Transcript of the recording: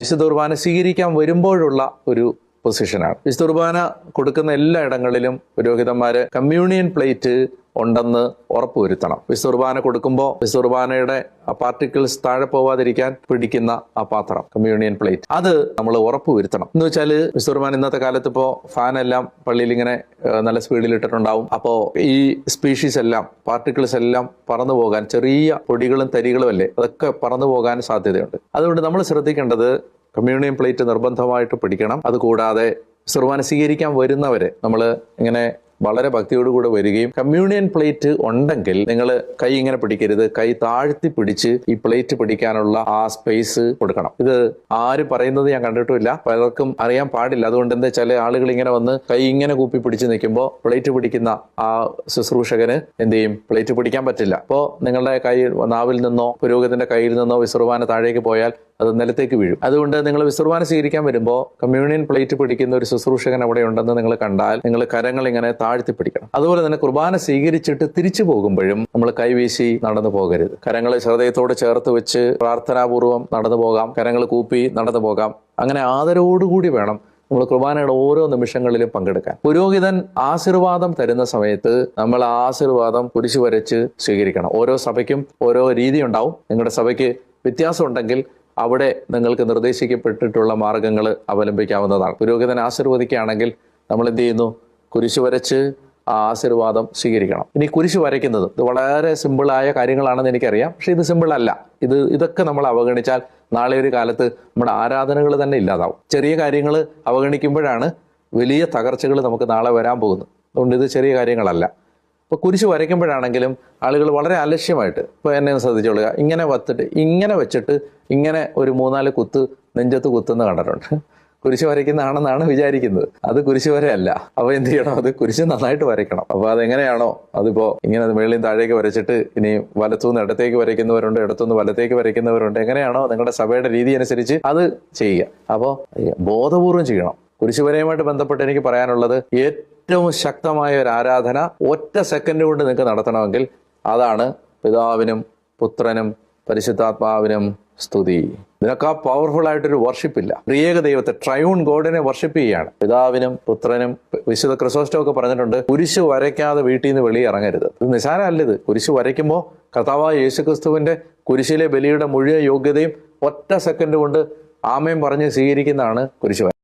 വിശുദ്ധ കുർബാന സ്വീകരിക്കാൻ വരുമ്പോഴുള്ള ഒരു പൊസിഷനാണ്. വിശുദ്ധ കുർബാന കൊടുക്കുന്ന എല്ലാ ഇടങ്ങളിലും പുരോഹിതന്മാര് കമ്മ്യൂണിയൻ പ്ലേറ്റ് ഉണ്ടെന്ന് ഉറപ്പുവരുത്തണം. വിശുദ്ധ കുർബാന കൊടുക്കുമ്പോൾ വിശുദ്ധ കുർബാനയുടെ പാർട്ടിക്കിൾസ് താഴെ പോവാതിരിക്കാൻ പിടിക്കുന്ന ആ പാത്രം, കമ്മ്യൂണിയൻ പ്ലേറ്റ്, അത് നമ്മൾ ഉറപ്പുവരുത്തണം. എന്ന് വെച്ചാൽ വിശുദ്ധ കുർബാന ഇന്നത്തെ കാലത്ത് ഇപ്പോൾ ഫാനെല്ലാം പള്ളിയിൽ ഇങ്ങനെ നല്ല സ്പീഡിൽ ഇട്ടിട്ടുണ്ടാവും. അപ്പോൾ ഈ സ്പീഷീസ് എല്ലാം, പാർട്ടിക്കിൾസ് എല്ലാം പറന്നു പോകാൻ, ചെറിയ പൊടികളും തരികളും അല്ലേ, അതൊക്കെ പറന്നു പോകാൻ സാധ്യതയുണ്ട്. അതുകൊണ്ട് നമ്മൾ ശ്രദ്ധിക്കേണ്ടത് കമ്മ്യൂണിയൻ പ്ലേറ്റ് നിർബന്ധമായിട്ട് പിടിക്കണം. അതുകൂടാതെ കുർബാന സ്വീകരിക്കാൻ വരുന്നവരെ നമ്മൾ ഇങ്ങനെ വളരെ ഭക്തിയോടുകൂടെ വരികയും, കമ്മ്യൂണിയൻ പ്ലേറ്റ് ഉണ്ടെങ്കിൽ നിങ്ങൾ കൈ ഇങ്ങനെ പിടിക്കരുത്, കൈ താഴ്ത്തി പിടിച്ച് ഈ പ്ലേറ്റ് പിടിക്കാനുള്ള ആ സ്പേസ് കൊടുക്കണം. ഇത് ആര് പറയുന്നത് ഞാൻ കണ്ടിട്ടുമില്ല, പലർക്കും അറിയാൻ പാടില്ല. അതുകൊണ്ട് എന്താ വെച്ചാൽ ആളുകൾ ഇങ്ങനെ വന്ന് കൈ ഇങ്ങനെ കൂപ്പി പിടിച്ച് നിൽക്കുമ്പോൾ പ്ലേറ്റ് പിടിക്കുന്ന ആ ശുശ്രൂഷകന് എന്ത് ചെയ്യും, പ്ലേറ്റ് പിടിക്കാൻ പറ്റില്ല. അപ്പോൾ നിങ്ങളുടെ കൈ നാവിൽ നിന്നോ പുരോഹിതന്റെ കയ്യിൽ നിന്നോ വിശ്രവാന താഴേക്ക് പോയാൽ അത് നിലത്തേക്ക് വീഴും. അതുകൊണ്ട് നിങ്ങൾ വിശ്രവാന സ്വീകരിക്കാൻ വരുമ്പോൾ കമ്മ്യൂണിയൻ പ്ലേറ്റ് പിടിക്കുന്ന ഒരു ശുശ്രൂഷകൻ അവിടെ ഉണ്ടെന്ന് നിങ്ങൾ കണ്ടാൽ നിങ്ങൾ കരങ്ങൾ ഇങ്ങനെ താഴ്ത്തി പിടിക്കണം. അതുപോലെ തന്നെ കുർബാന സ്വീകരിച്ചിട്ട് തിരിച്ചു പോകുമ്പോഴും നമ്മൾ കൈവീശി നടന്നു പോകരുത്. കരങ്ങൾ ഹൃദയത്തോട് ചേർത്ത് വെച്ച് പ്രാർത്ഥനാപൂർവ്വം നടന്നു പോകാം, കരങ്ങൾ കൂപ്പി നടന്നു പോകാം. അങ്ങനെ ആദരവോടുകൂടി വേണം നമ്മൾ കുർബാനയുടെ ഓരോ നിമിഷങ്ങളിലും പങ്കെടുക്കാൻ. പുരോഹിതൻ ആശീർവാദം തരുന്ന സമയത്ത് നമ്മൾ ആ ആശീർവാദം കുരിശു വരച്ച് സ്വീകരിക്കണം. ഓരോ സഭയ്ക്കും ഓരോ രീതി ഉണ്ടാവും. നിങ്ങളുടെ സഭയ്ക്ക് വ്യത്യാസം ഉണ്ടെങ്കിൽ അവിടെ നിങ്ങൾക്ക് നിർദ്ദേശിക്കപ്പെട്ടിട്ടുള്ള മാർഗങ്ങൾ അവലംബിക്കാവുന്നതാണ്. പുരോഹിതൻ ആശീർവദിക്കുകയാണെങ്കിൽ നമ്മൾ എന്ത് ചെയ്യുന്നു, കുരിശു വരച്ച് ആ ആശീർവാദം സ്വീകരിക്കണം. ഇനി കുരിശു വരയ്ക്കുന്നത് ഇത് വളരെ സിമ്പിളായ കാര്യങ്ങളാണെന്ന് എനിക്കറിയാം, പക്ഷെ ഇത് സിമ്പിൾ അല്ല. ഇതൊക്കെ നമ്മൾ അവഗണിച്ചാൽ നാളെ ഒരു കാലത്ത് നമ്മുടെ ആരാധനകൾ തന്നെ ഇല്ലാതാവും. ചെറിയ കാര്യങ്ങൾ അവഗണിക്കുമ്പോഴാണ് വലിയ തകർച്ചകൾ നമുക്ക് നാളെ വരാൻ പോകുന്നത്. അതുകൊണ്ട് ഇത് ചെറിയ കാര്യങ്ങളല്ല. ഇപ്പോൾ കുരിശ് വരയ്ക്കുമ്പോഴാണെങ്കിലും ആളുകൾ വളരെ അലക്ഷ്യമായിട്ട്, ഇപ്പോൾ എന്നെ ശ്രദ്ധിച്ചോളുക, ഇങ്ങനെ ഇങ്ങനെ വെച്ചിട്ട് ഇങ്ങനെ ഒരു 3-4 കുത്ത് നെഞ്ചത്ത് കുത്തുന്ന കണ്ടിട്ടുണ്ട്. കുരിശ് വരയ്ക്കുന്നതാണെന്നാണ് വിചാരിക്കുന്നത്. അത് കുരിശ് വരയല്ല. അപ്പോൾ എന്ത് ചെയ്യണം, അത് കുരിശ് നന്നായിട്ട് വരയ്ക്കണം. അപ്പോൾ അതെങ്ങനെയാണോ, അതിപ്പോൾ ഇങ്ങനെ മേളിൽ താഴേക്ക് വരച്ചിട്ട് ഇനി വലത്തുനിന്ന് ഇടത്തേക്ക് വരയ്ക്കുന്നവരുണ്ട്, ഇടത്തുനിന്ന് വലത്തേക്ക് വരയ്ക്കുന്നവരുണ്ട്. എങ്ങനെയാണോ നിങ്ങളുടെ സഭയുടെ രീതി അനുസരിച്ച് അത് ചെയ്യുക. അപ്പോൾ ബോധപൂർവം ചെയ്യണം. കുരിശുവരയുമായിട്ട് ബന്ധപ്പെട്ട് എനിക്ക് പറയാനുള്ളത്, ഏറ്റവും ശക്തമായ ഒരു ആരാധന ഒറ്റ സെക്കൻഡ് കൊണ്ട് നിങ്ങൾക്ക് നടത്തണമെങ്കിൽ അതാണ് പിതാവിനും പുത്രനും പരിശുദ്ധാത്മാവിനും സ്തുതി. ഇതിനൊക്കെ പവർഫുൾ ആയിട്ടൊരു വർഷിപ്പ് ഇല്ല. ത്രിയേക ദൈവത്തെ, ട്രയൂൺ ഗോഡിനെ വർഷിപ്പ് ചെയ്യുകയാണ്. പിതാവിനും പുത്രനും. വിശുദ്ധ ക്രിസോസ്റ്റം ഒക്കെ പറഞ്ഞിട്ടുണ്ട്, കുരിശ് വരയ്ക്കാതെ വീട്ടിൽ നിന്ന് വെളിയിറങ്ങരുത്. ഇത് നിസാരമല്ല. ഇത് കുരിശ് വരയ്ക്കുമ്പോൾ കർത്താവായ യേശുക്രിസ്തുവിന്റെ കുരിശിലെ ബലിയുടെ മുഴുവൻ യോഗ്യതയും ഒറ്റ സെക്കൻഡ് കൊണ്ട് ആമേൻ പറഞ്ഞ് സ്വീകരിക്കുന്നതാണ് കുരിശ്.